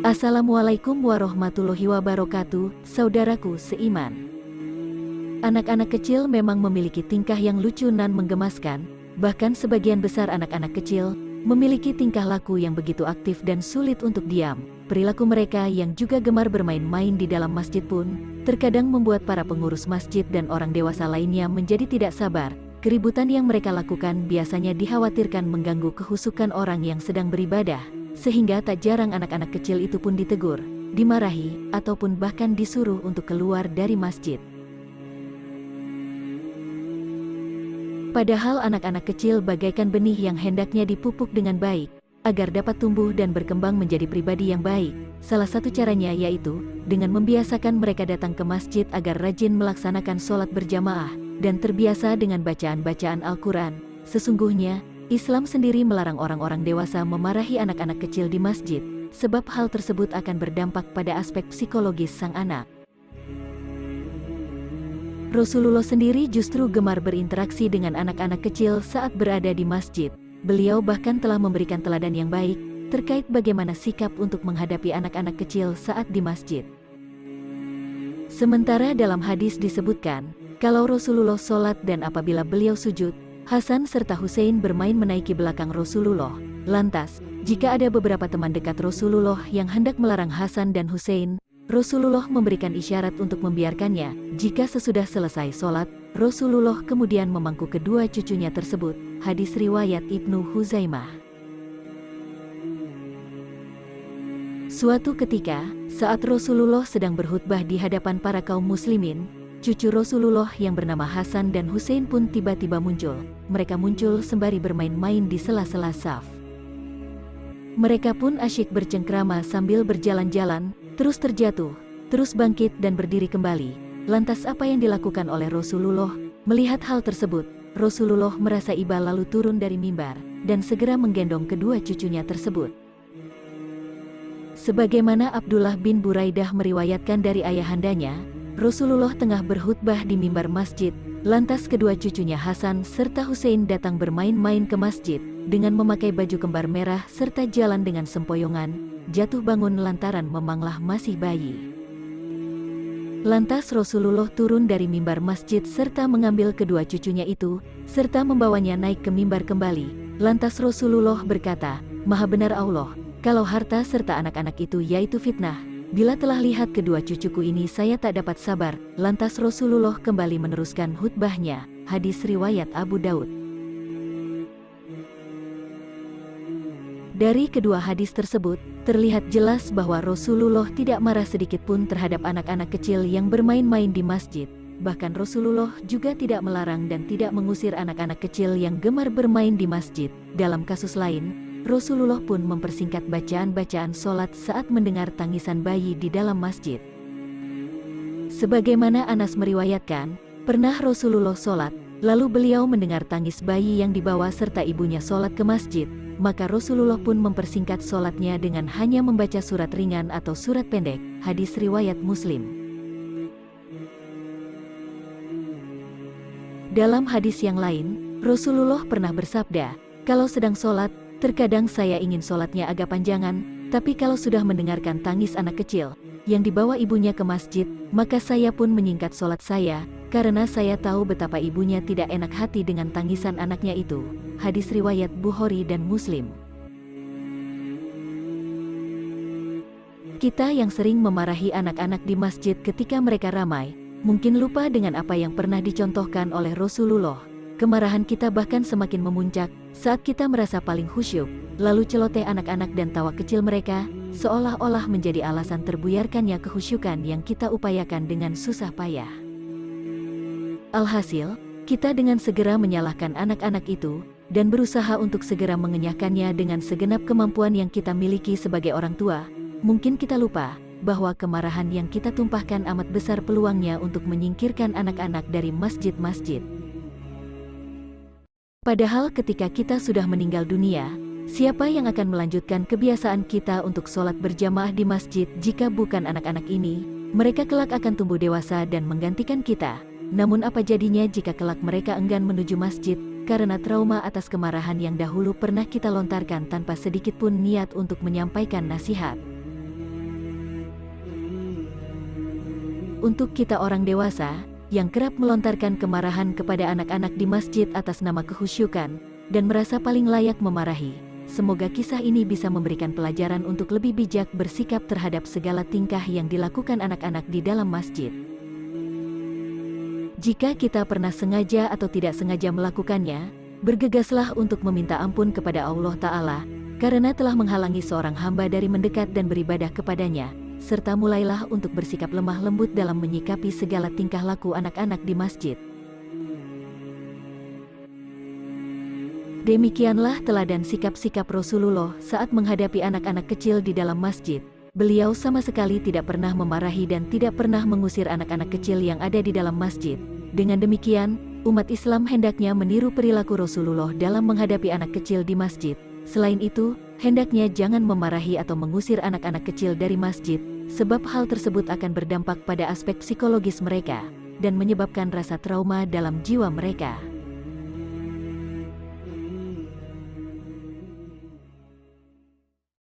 Assalamualaikum warahmatullahi wabarakatuh, saudaraku seiman. Anak-anak kecil memang memiliki tingkah yang lucu dan menggemaskan, bahkan sebagian besar anak-anak kecil memiliki tingkah laku yang begitu aktif dan sulit untuk diam. Perilaku mereka yang juga gemar bermain-main di dalam masjid pun terkadang membuat para pengurus masjid dan orang dewasa lainnya menjadi tidak sabar. Keributan yang mereka lakukan biasanya dikhawatirkan mengganggu kehusukan orang yang sedang beribadah, sehingga tak jarang anak-anak kecil itu pun ditegur, dimarahi, ataupun bahkan disuruh untuk keluar dari masjid. Padahal anak-anak kecil bagaikan benih yang hendaknya dipupuk dengan baik, agar dapat tumbuh dan berkembang menjadi pribadi yang baik. Salah satu caranya yaitu dengan membiasakan mereka datang ke masjid agar rajin melaksanakan sholat berjamaah dan terbiasa dengan bacaan-bacaan Al-Quran. Sesungguhnya, Islam sendiri melarang orang-orang dewasa memarahi anak-anak kecil di masjid, sebab hal tersebut akan berdampak pada aspek psikologis sang anak. Rasulullah sendiri justru gemar berinteraksi dengan anak-anak kecil saat berada di masjid. Beliau bahkan telah memberikan teladan yang baik terkait bagaimana sikap untuk menghadapi anak-anak kecil saat di masjid. Sementara dalam hadis disebutkan, kalau Rasulullah sholat dan apabila beliau sujud, Hasan serta Husain bermain menaiki belakang Rasulullah. Lantas, jika ada beberapa teman dekat Rasulullah yang hendak melarang Hasan dan Husain, Rasulullah memberikan isyarat untuk membiarkannya. Jika sesudah selesai sholat, Rasulullah kemudian memangku kedua cucunya tersebut. Hadis riwayat Ibnu Huzaimah. Suatu ketika, saat Rasulullah sedang berkhutbah di hadapan para kaum muslimin, cucu Rasulullah yang bernama Hasan dan Husain pun tiba-tiba muncul. Mereka muncul sembari bermain-main di sela-sela saf. Mereka pun asyik bercengkrama sambil berjalan-jalan, terus terjatuh, terus bangkit dan berdiri kembali. Lantas apa yang dilakukan oleh Rasulullah? Melihat hal tersebut, Rasulullah merasa iba lalu turun dari mimbar, dan segera menggendong kedua cucunya tersebut. Sebagaimana Abdullah bin Buraidah meriwayatkan dari ayahandanya, Rasulullah tengah berkhutbah di mimbar masjid, lantas kedua cucunya Hasan serta Husain datang bermain-main ke masjid, dengan memakai baju kembar merah serta jalan dengan sempoyongan, jatuh bangun lantaran memanglah masih bayi. Lantas Rasulullah turun dari mimbar masjid serta mengambil kedua cucunya itu, serta membawanya naik ke mimbar kembali. Lantas Rasulullah berkata, "Maha benar Allah, kalau harta serta anak-anak itu yaitu fitnah. Bila telah lihat kedua cucuku ini saya tak dapat sabar." Lantas Rasulullah kembali meneruskan khutbahnya. Hadis riwayat Abu Daud. Dari kedua hadis tersebut, terlihat jelas bahwa Rasulullah tidak marah sedikit pun terhadap anak-anak kecil yang bermain-main di masjid. Bahkan Rasulullah juga tidak melarang dan tidak mengusir anak-anak kecil yang gemar bermain di masjid. Dalam kasus lain, Rasulullah pun mempersingkat bacaan-bacaan sholat saat mendengar tangisan bayi di dalam masjid. Sebagaimana Anas meriwayatkan, pernah Rasulullah sholat, lalu beliau mendengar tangis bayi yang dibawa serta ibunya sholat ke masjid, maka Rasulullah pun mempersingkat sholatnya dengan hanya membaca surat ringan atau surat pendek. Hadis riwayat Muslim. Dalam hadis yang lain, Rasulullah pernah bersabda, "Kalau sedang sholat, terkadang saya ingin sholatnya agak panjangan, tapi kalau sudah mendengarkan tangis anak kecil yang dibawa ibunya ke masjid, maka saya pun menyingkat sholat saya, karena saya tahu betapa ibunya tidak enak hati dengan tangisan anaknya itu." Hadis riwayat Bukhari dan Muslim. Kita yang sering memarahi anak-anak di masjid ketika mereka ramai, mungkin lupa dengan apa yang pernah dicontohkan oleh Rasulullah. Kemarahan kita bahkan semakin memuncak saat kita merasa paling khusyuk, lalu celoteh anak-anak dan tawa kecil mereka, seolah-olah menjadi alasan terbuyarkannya kekhusyukan yang kita upayakan dengan susah payah. Alhasil, kita dengan segera menyalahkan anak-anak itu, dan berusaha untuk segera mengenyahkannya dengan segenap kemampuan yang kita miliki sebagai orang tua. Mungkin kita lupa bahwa kemarahan yang kita tumpahkan amat besar peluangnya untuk menyingkirkan anak-anak dari masjid-masjid. Padahal ketika kita sudah meninggal dunia, siapa yang akan melanjutkan kebiasaan kita untuk sholat berjamaah di masjid jika bukan anak-anak ini? Mereka kelak akan tumbuh dewasa dan menggantikan kita. Namun apa jadinya jika kelak mereka enggan menuju masjid, karena trauma atas kemarahan yang dahulu pernah kita lontarkan tanpa sedikit pun niat untuk menyampaikan nasihat? Untuk kita orang dewasa, yang kerap melontarkan kemarahan kepada anak-anak di masjid atas nama kehusyukan, dan merasa paling layak memarahi, semoga kisah ini bisa memberikan pelajaran untuk lebih bijak bersikap terhadap segala tingkah yang dilakukan anak-anak di dalam masjid. Jika kita pernah sengaja atau tidak sengaja melakukannya, bergegaslah untuk meminta ampun kepada Allah Ta'ala, karena telah menghalangi seorang hamba dari mendekat dan beribadah kepadanya, serta mulailah untuk bersikap lemah lembut dalam menyikapi segala tingkah laku anak-anak di masjid. Demikianlah teladan sikap-sikap Rasulullah saat menghadapi anak-anak kecil di dalam masjid. Beliau sama sekali tidak pernah memarahi dan tidak pernah mengusir anak-anak kecil yang ada di dalam masjid. Dengan demikian, umat Islam hendaknya meniru perilaku Rasulullah dalam menghadapi anak kecil di masjid. Selain itu, hendaknya jangan memarahi atau mengusir anak-anak kecil dari masjid, sebab hal tersebut akan berdampak pada aspek psikologis mereka, dan menyebabkan rasa trauma dalam jiwa mereka.